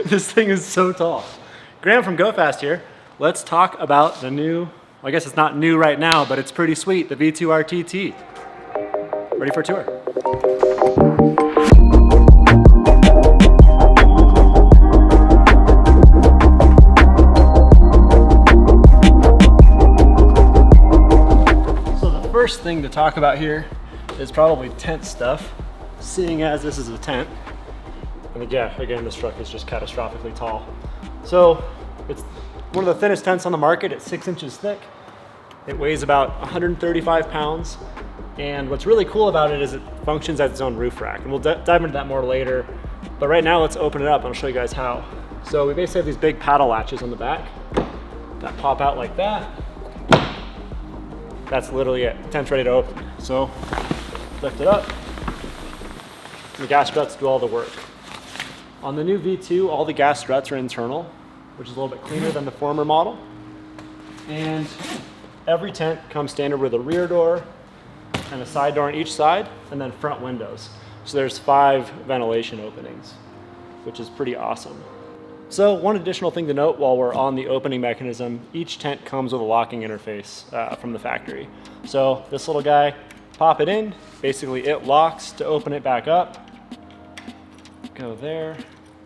This thing is so tall. Graham from Go Fast here. Let's talk about the new, well, I guess it's not new right now, but it's pretty sweet, the V2 RTT. Ready for a tour? So the first thing to talk about here is probably tent stuff, seeing as this is a tent. And yeah, again, this truck is just catastrophically tall. So it's one of the thinnest tents on the market. It's 6 inches thick. It weighs about 135 pounds. And what's really cool about it is it functions as its own roof rack. And we'll dive into that more later. But right now, let's open it up and I'll show you guys how. So we basically have these big paddle latches on the back that pop out like that. That's literally it. The tent's ready to open. So lift it up. The gas struts do all the work. On the new V2, all the gas struts are internal, which is a little bit cleaner than the former model. And every tent comes standard with a rear door and a side door on each side, and then front windows. So there's 5 ventilation openings, which is pretty awesome. So one additional thing to note while we're on the opening mechanism, each tent comes with a locking interface from the factory. So this little guy, pop it in, basically it locks to open it back up. Go there,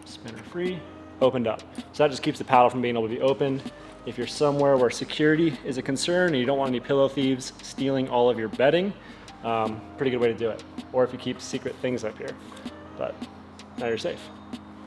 spinner free, opened up. So that just keeps the paddle from being able to be opened. If you're somewhere where security is a concern and you don't want any pillow thieves stealing all of your bedding, pretty good way to do it. Or if you keep secret things up here, but now you're safe.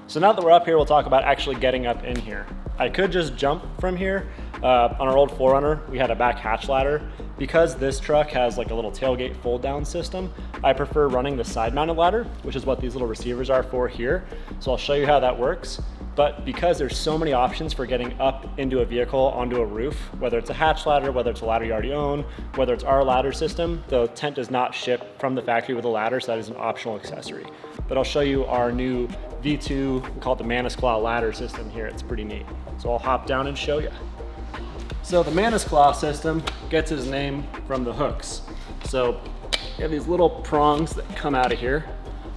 So now that we're up here, we'll talk about actually getting up in here. I could just jump from here. On our old 4Runner, we had a back hatch ladder. Because this truck has like a little tailgate fold down system, I prefer running the side mounted ladder, which is what these little receivers are for here. So I'll show you how that works. But because there's so many options for getting up into a vehicle onto a roof, whether it's a hatch ladder, whether it's a ladder you already own, whether it's our ladder system, the tent does not ship from the factory with a ladder, so that is an optional accessory. But I'll show you our new V2, we call it the Mantis Claw ladder system here. It's pretty neat. So I'll hop down and show you. So the Mantis Claw system gets its name from the hooks. So you have these little prongs that come out of here,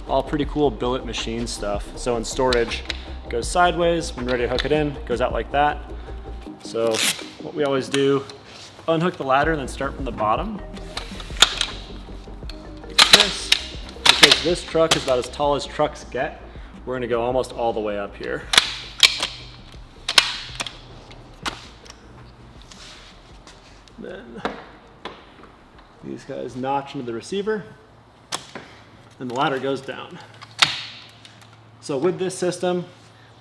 all pretty cool billet machine stuff. So in storage, it goes sideways, when ready to hook it in, it goes out like that. So what we always do, unhook the ladder and then start from the bottom. Like this. Because this truck is about as tall as trucks get, we're gonna go almost all the way up here. Then these guys notch into the receiver and the ladder goes down. So with this system,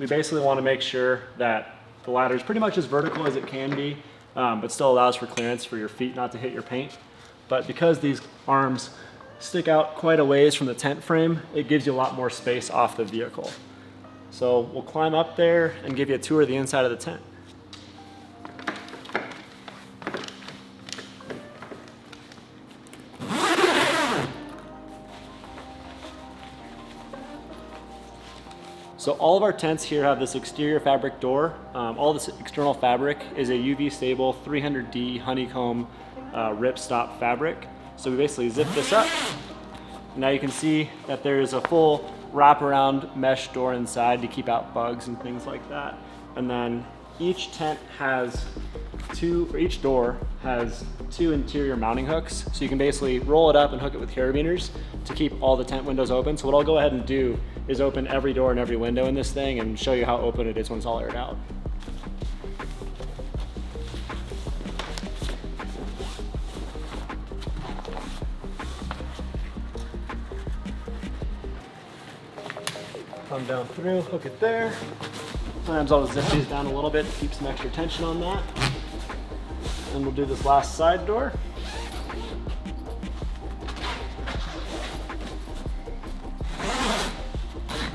we basically want to make sure that the ladder is pretty much as vertical as it can be, but still allows for clearance for your feet not to hit your paint. But because these arms stick out quite a ways from the tent frame, it gives you a lot more space off the vehicle. So we'll climb up there and give you a tour of the inside of the tent. So all of our tents here have this exterior fabric door. All this external fabric is a UV stable 300D honeycomb ripstop fabric. So we basically zip this up. Now you can see that there is a full wraparound mesh door inside to keep out bugs and things like that. And then each tent has each door has 2 interior mounting hooks. So you can basically roll it up and hook it with carabiners to keep all the tent windows open. So what I'll go ahead and do is open every door and every window in this thing and show you how open it is when it's all aired out. Come down through, hook it there. Sometimes I'll zip these down a little bit to keep some extra tension on that. And we'll do this last side door.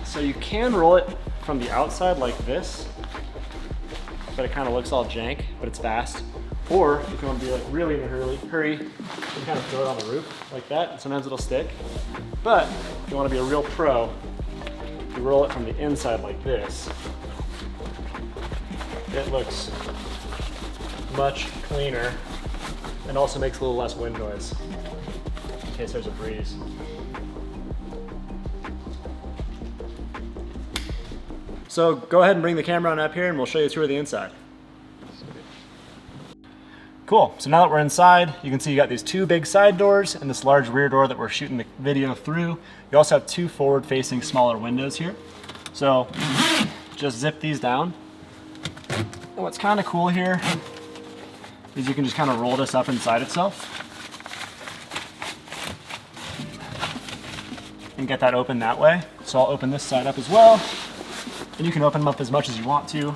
So you can roll it from the outside like this, but it kind of looks all jank, but it's fast. Or if you want to be like really in a hurry, you can kind of throw it on the roof like that, and sometimes it'll stick. But if you want to be a real pro, you roll it from the inside like this. It looks much cleaner and also makes a little less wind noise in case there's a breeze. So go ahead and bring the camera on up here and we'll show you a tour of the inside. Cool, so now that we're inside, you can see you got these two big side doors and this large rear door that we're shooting the video through. You also have two forward-facing smaller windows here. So just zip these down. And what's kind of cool here is you can just kind of roll this up inside itself and get that open that way. So I'll open this side up as well, and you can open them up as much as you want to.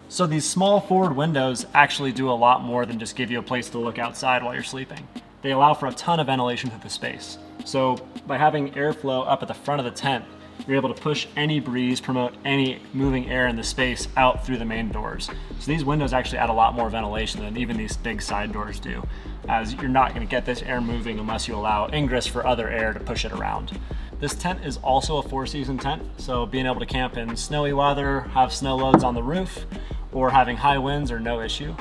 So these small forward windows actually do a lot more than just give you a place to look outside while you're sleeping. They allow for a ton of ventilation through the space. So by having airflow up at the front of the tent, you're able to push any breeze, promote any moving air in the space out through the main doors. So these windows actually add a lot more ventilation than even these big side doors do, as you're not going to get this air moving unless you allow ingress for other air to push it around. This tent is also a 4-season tent, so being able to camp in snowy weather, have snow loads on the roof, or having high winds are no issue.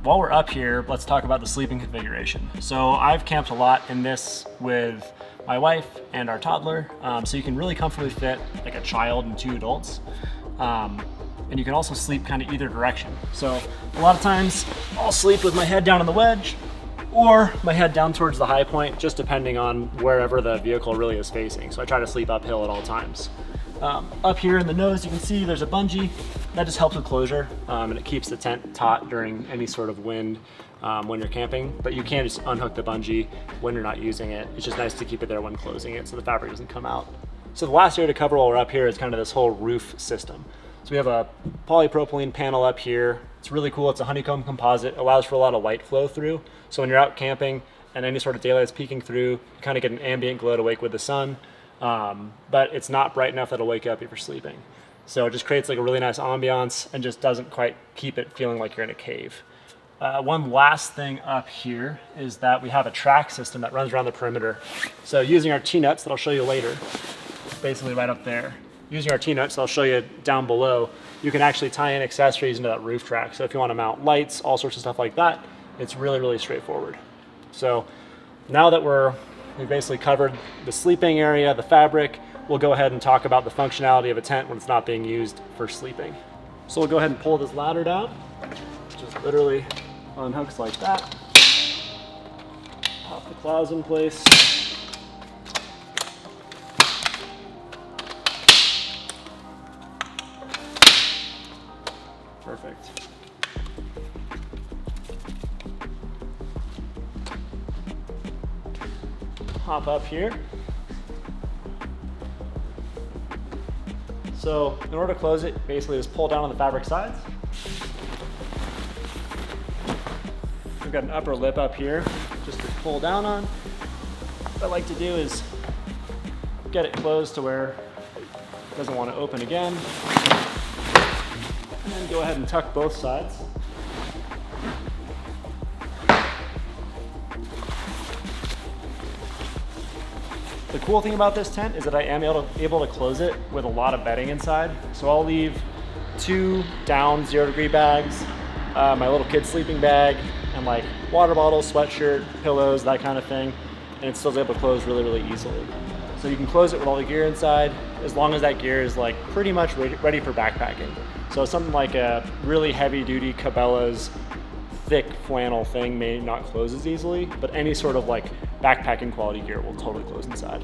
While we're up here, let's talk about the sleeping configuration. So I've camped a lot in this with my wife and our toddler, so you can really comfortably fit like a child and 2 adults. And you can also sleep kind of either direction. So a lot of times I'll sleep with my head down on the wedge or my head down towards the high point, just depending on wherever the vehicle really is facing. So I try to sleep uphill at all times. Up here in the nose, you can see there's a bungee. That just helps with closure, and it keeps the tent taut during any sort of wind when you're camping, but you can just unhook the bungee when you're not using it. It's just nice to keep it there when closing it so the fabric doesn't come out. So the last area to cover while we're up here is kind of this whole roof system. So we have a polypropylene panel up here. It's really cool. It's a honeycomb composite, allows for a lot of light flow through. So when you're out camping and any sort of daylight is peeking through, you kind of get an ambient glow to wake with the sun, but it's not bright enough that'll wake you up if you're sleeping. So it just creates like a really nice ambiance and just doesn't quite keep it feeling like you're in a cave. One last thing up here is that we have a track system that runs around the perimeter. So using our T-nuts that I'll show you later, basically right up there, using our T-nuts that I'll show you down below, you can actually tie in accessories into that roof track. So if you want to mount lights, all sorts of stuff like that, it's really, really straightforward. So now that we've basically covered the sleeping area, the fabric, we'll go ahead and talk about the functionality of a tent when it's not being used for sleeping. So we'll go ahead and pull this ladder down, just literally unhooks like that. Pop the clouds in place. Perfect. Hop up here. So in order to close it, basically just pull down on the fabric sides. We've got an upper lip up here just to pull down on. What I like to do is get it closed to where it doesn't want to open again. And then go ahead and tuck both sides. The cool thing about this tent is that I am able to close it with a lot of bedding inside. So I'll leave 2 down 0-degree bags, my little kid sleeping bag, and like water bottles, sweatshirt, pillows, that kind of thing. And it's still able to close really, really easily. So you can close it with all the gear inside, as long as that gear is like pretty much ready for backpacking. So something like a really heavy duty Cabela's thick flannel thing may not close as easily, but any sort of like backpacking quality gear will totally close inside.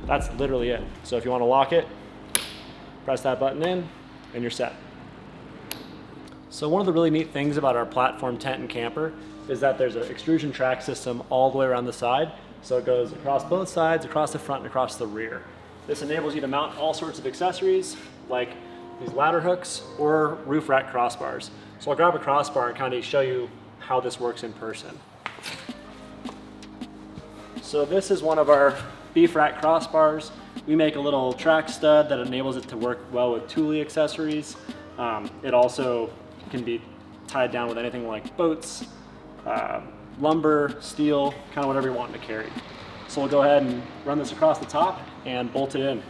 That's literally it. So if you want to lock it, press that button in and you're set. So one of the really neat things about our platform tent and camper is that there's an extrusion track system all the way around the side. So it goes across both sides, across the front, and across the rear. This enables you to mount all sorts of accessories like these ladder hooks or roof rack crossbars. So I'll grab a crossbar and kind of show you how this works in person. So this is one of our beef rack crossbars. We make a little track stud that enables it to work well with Thule accessories. It also can be tied down with anything like boats, lumber, steel, kind of whatever you're wanting to carry. So we'll go ahead and run this across the top and bolt it in.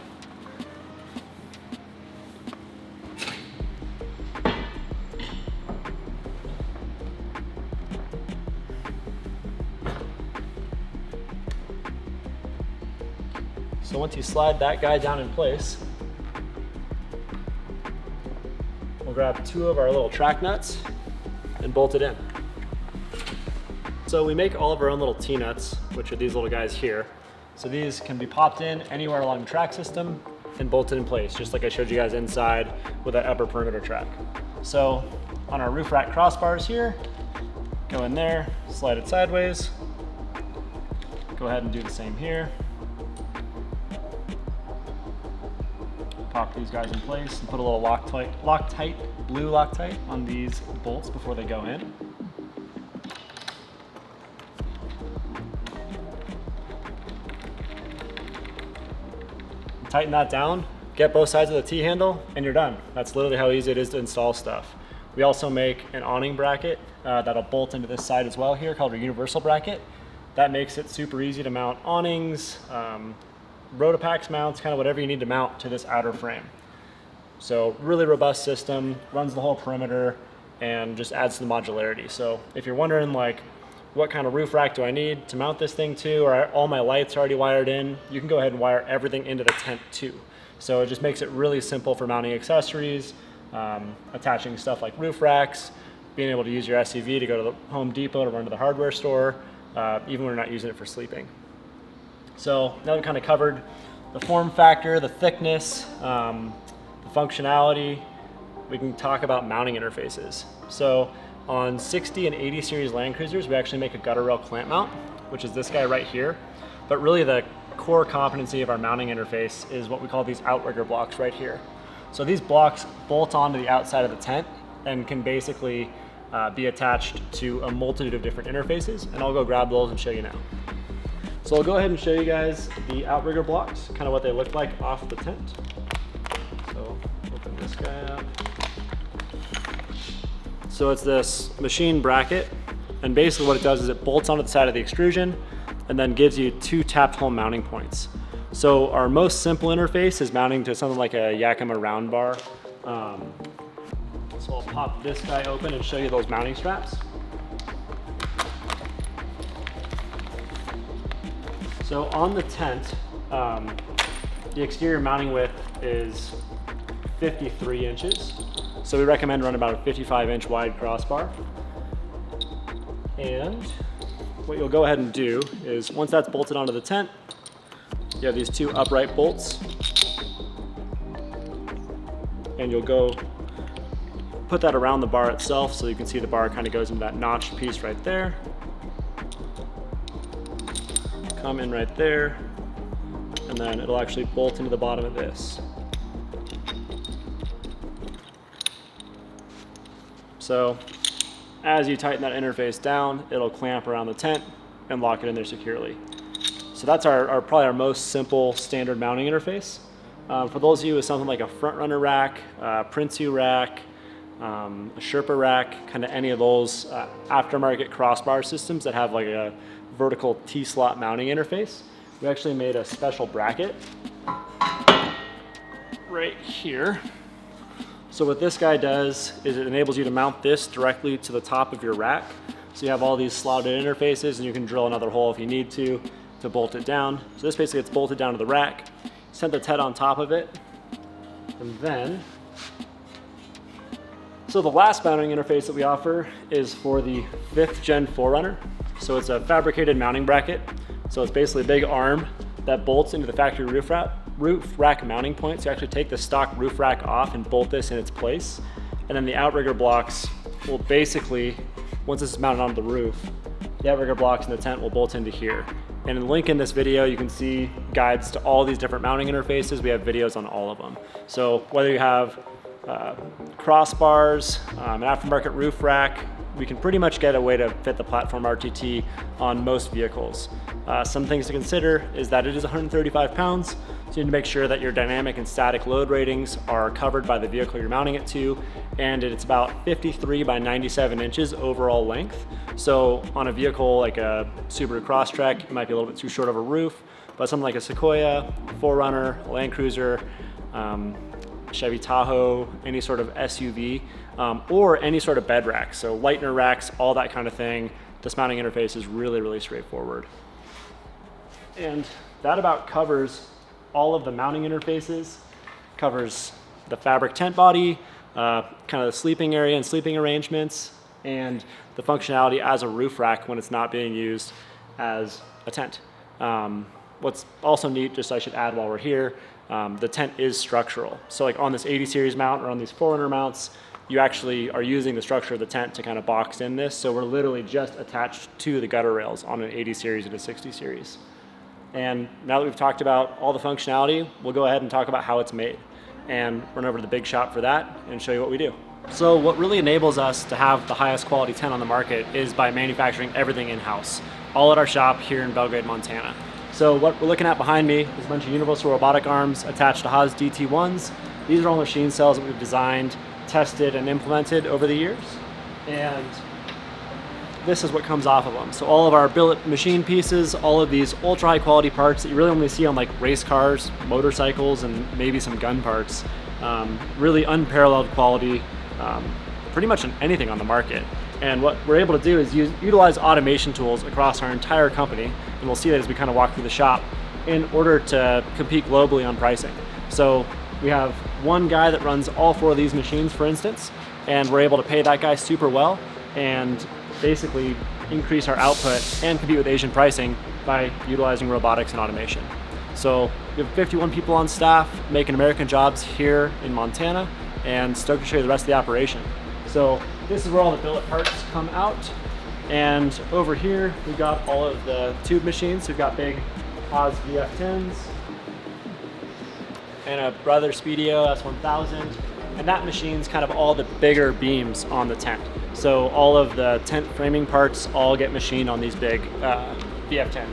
So once you slide that guy down in place, we'll grab 2 of our little track nuts and bolt it in. So we make all of our own little T-nuts, which are these little guys here. So these can be popped in anywhere along the track system and bolted in place, just like I showed you guys inside with that upper perimeter track. So on our roof rack crossbars here, go in there, slide it sideways. Go ahead and do the same here. Pop these guys in place and put a little Loctite, blue Loctite on these bolts before they go in. Tighten that down, get both sides of the T-handle, and you're done. That's literally how easy it is to install stuff. We also make an awning bracket that'll bolt into this side as well here, called a universal bracket. That makes it super easy to mount awnings, Rotopax mounts, kind of whatever you need to mount to this outer frame. So really robust system, runs the whole perimeter, and just adds to the modularity. So if you're wondering like, what kind of roof rack do I need to mount this thing to, or all my lights are already wired in, you can go ahead and wire everything into the tent too. So it just makes it really simple for mounting accessories, attaching stuff like roof racks, being able to use your SUV to go to the Home Depot to run to the hardware store, even when you're not using it for sleeping. So now we've kind of covered the form factor, the thickness, the functionality. We can talk about mounting interfaces. So on 60 and 80 series Land Cruisers, we actually make a gutter rail clamp mount, which is this guy right here. But really the core competency of our mounting interface is what we call these outrigger blocks right here. So these blocks bolt onto the outside of the tent and can basically be attached to a multitude of different interfaces, and I'll go grab those and show you now. So I'll go ahead and show you guys the outrigger blocks, kind of what they look like off the tent. So open this guy up. So it's this machine bracket, and basically what it does is it bolts onto the side of the extrusion and then gives you 2 tapped hole mounting points. So our most simple interface is mounting to something like a Yakima round bar. So I'll pop this guy open and show you those mounting straps. So on the tent, the exterior mounting width is 53 inches. So we recommend run about a 55-inch wide crossbar. And what you'll go ahead and do is once that's bolted onto the tent, you have these 2 upright bolts, and you'll go put that around the bar itself so you can see the bar kind of goes into that notched piece right there. Come in right there, and then it'll actually bolt into the bottom of this. So as you tighten that interface down, it'll clamp around the tent and lock it in there securely. So that's probably our most simple standard mounting interface. For those of you with something like a front runner rack, Prinsu rack, a Sherpa rack, kind of any of those aftermarket crossbar systems that have like a vertical T-slot mounting interface, we actually made a special bracket right here. So what this guy does is it enables you to mount this directly to the top of your rack. So you have all these slotted interfaces, and you can drill another hole if you need to bolt it down. So this basically gets bolted down to the rack, set the tent on top of it, and then, so the last mounting interface that we offer is for the 5th gen 4Runner. So it's a fabricated mounting bracket. So it's basically a big arm that bolts into the factory roof rack mounting point. So you actually take the stock roof rack off and bolt this in its place. And then the outrigger blocks will basically, once this is mounted onto the roof, the outrigger blocks in the tent will bolt into here. And in the link in this video, you can see guides to all these different mounting interfaces. We have videos on all of them. So whether you have crossbars, an aftermarket roof rack, we can pretty much get a way to fit the platform RTT on most vehicles. Some things to consider is that it is 135 pounds, so you need to make sure that your dynamic and static load ratings are covered by the vehicle you're mounting it to, and it's about 53 by 97 inches overall length. So on a vehicle like a Subaru Crosstrek, it might be a little bit too short of a roof, but something like a Sequoia, 4Runner, a Land Cruiser, Chevy Tahoe, any sort of SUV, or any sort of bed rack. So Lightner racks, all that kind of thing. This mounting interface is really, really straightforward. And that about covers all of the mounting interfaces, covers the fabric tent body, kind of the sleeping area and sleeping arrangements, and the functionality as a roof rack when it's not being used as a tent. What's also neat, just I should add while we're here, the tent is structural. So like on this 80 series mount or on these 400 mounts, you actually are using the structure of the tent to kind of box in this. So we're literally just attached to the gutter rails on an 80 series and a 60 series. And now that we've talked about all the functionality, we'll go ahead and talk about how it's made and run over to the big shop for that and show you what we do. So what really enables us to have the highest quality tent on the market is by manufacturing everything in-house, all at our shop here in Belgrade, Montana. So what we're looking at behind me is a bunch of universal robotic arms attached to Haas DT1s. These are all machine cells that we've designed, tested, and implemented over the years. And this is what comes off of them. So all of our billet machine pieces, all of these ultra high quality parts that you really only see on like race cars, motorcycles, and maybe some gun parts. Really unparalleled quality, pretty much in anything on the market. And what we're able to do is utilize automation tools across our entire company, and we'll see that as we kind of walk through the shop, in order to compete globally on pricing. So we have one guy that runs all 4 of these machines, for instance, and we're able to pay that guy super well and basically increase our output and compete with Asian pricing by utilizing robotics and automation. So we have 51 people on staff making American jobs here in Montana, and stoked to show you the rest of the operation. So this is where all the billet parts come out. And over here, we've got all of the tube machines. We've got big Haas VF10s and a Brother Speedio S1000. And that machine's kind of all the bigger beams on the tent. So all of the tent framing parts all get machined on these big VF10s.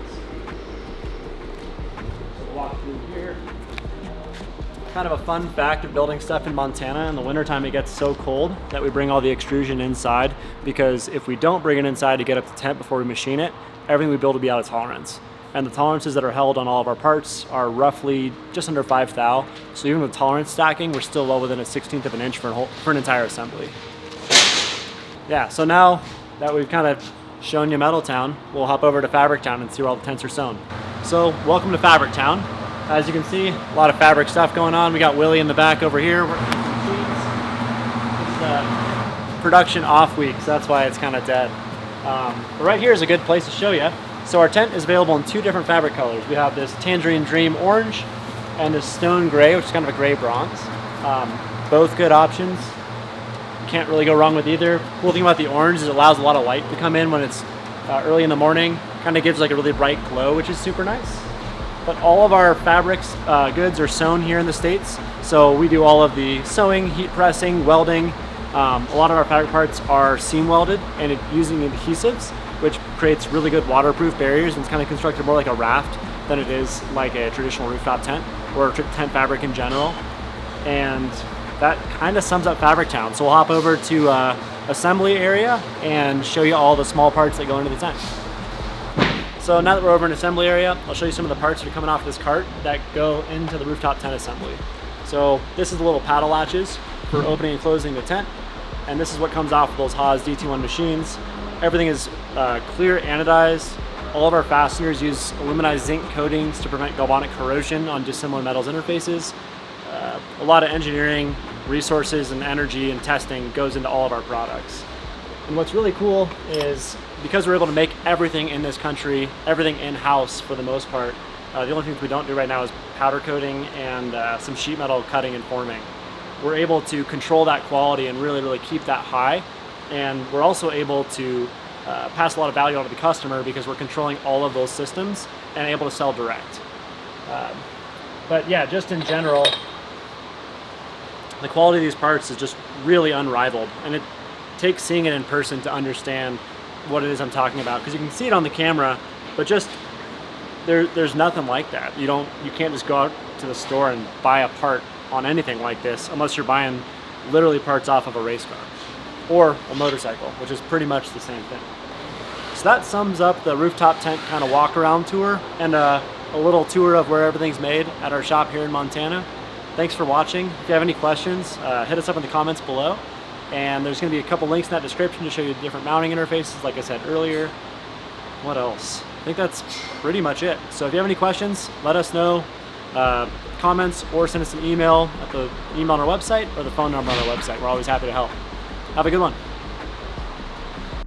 So we'll walk through here. Kind of a fun fact of building stuff in Montana, in the wintertime it gets so cold that we bring all the extrusion inside, because if we don't bring it inside to get up to temp before we machine it, everything we build will be out of tolerance. And the tolerances that are held on all of our parts are roughly just under 5 thou. So even with tolerance stacking, we're still well within a 1/16 of an inch for an entire assembly. Yeah, so now that we've kind of shown you Metal Town, we'll hop over to Fabric Town and see where all the tents are sewn. So welcome to Fabric Town. As you can see, a lot of fabric stuff going on. We got Willie in the back over here. It's a production off week, so that's why it's kind of dead. But right here is a good place to show you. So our tent is available in 2 different fabric colors. We have this Tangerine Dream Orange and this Stone Gray, which is kind of a gray bronze. Both good options. Can't really go wrong with either. Cool thing about the orange is it allows a lot of light to come in when it's early in the morning. Kind of gives like a really bright glow, which is super nice. But all of our fabrics goods are sewn here in the States. So we do all of the sewing, heat pressing, welding. A lot of our fabric parts are seam welded and using adhesives, which creates really good waterproof barriers, and it's kind of constructed more like a raft than it is like a traditional rooftop tent or tent fabric in general. And that kind of sums up Fabric Town. So we'll hop over to assembly area and show you all the small parts that go into the tent. So now that we're over in assembly area, I'll show you some of the parts that are coming off this cart that go into the rooftop tent assembly. So this is the little paddle latches for opening and closing the tent. And this is what comes off of those Haas DT1 machines. Everything is clear anodized. All of our fasteners use aluminized zinc coatings to prevent galvanic corrosion on dissimilar metals interfaces. A lot of engineering, resources, and energy and testing goes into all of our products. And what's really cool is because we're able to make everything in this country, everything in-house for the most part, the only things we don't do right now is powder coating and some sheet metal cutting and forming. We're able to control that quality and really keep that high. And we're also able to pass a lot of value on to the customer because we're controlling all of those systems and able to sell direct. But yeah, just in general, the quality of these parts is just really unrivaled. And it takes seeing it in person to understand what it is I'm talking about, because you can see it on the camera, but just there's nothing like that. You can't just go out to the store and buy a part on anything like this unless you're buying literally parts off of a race car or a motorcycle, which is pretty much the same thing. So that sums up the rooftop tent kind of walk around tour and a little tour of where everything's made at our shop here in Montana. Thanks for watching. If you have any questions, hit us up in the comments below. And there's going to be a couple links in that description to show you the different mounting interfaces, like I said earlier. What else? I think that's pretty much it. So if you have any questions, let us know. comments or send us an email at the email on our website or the phone number on our website. We're always happy to help. Have a good one.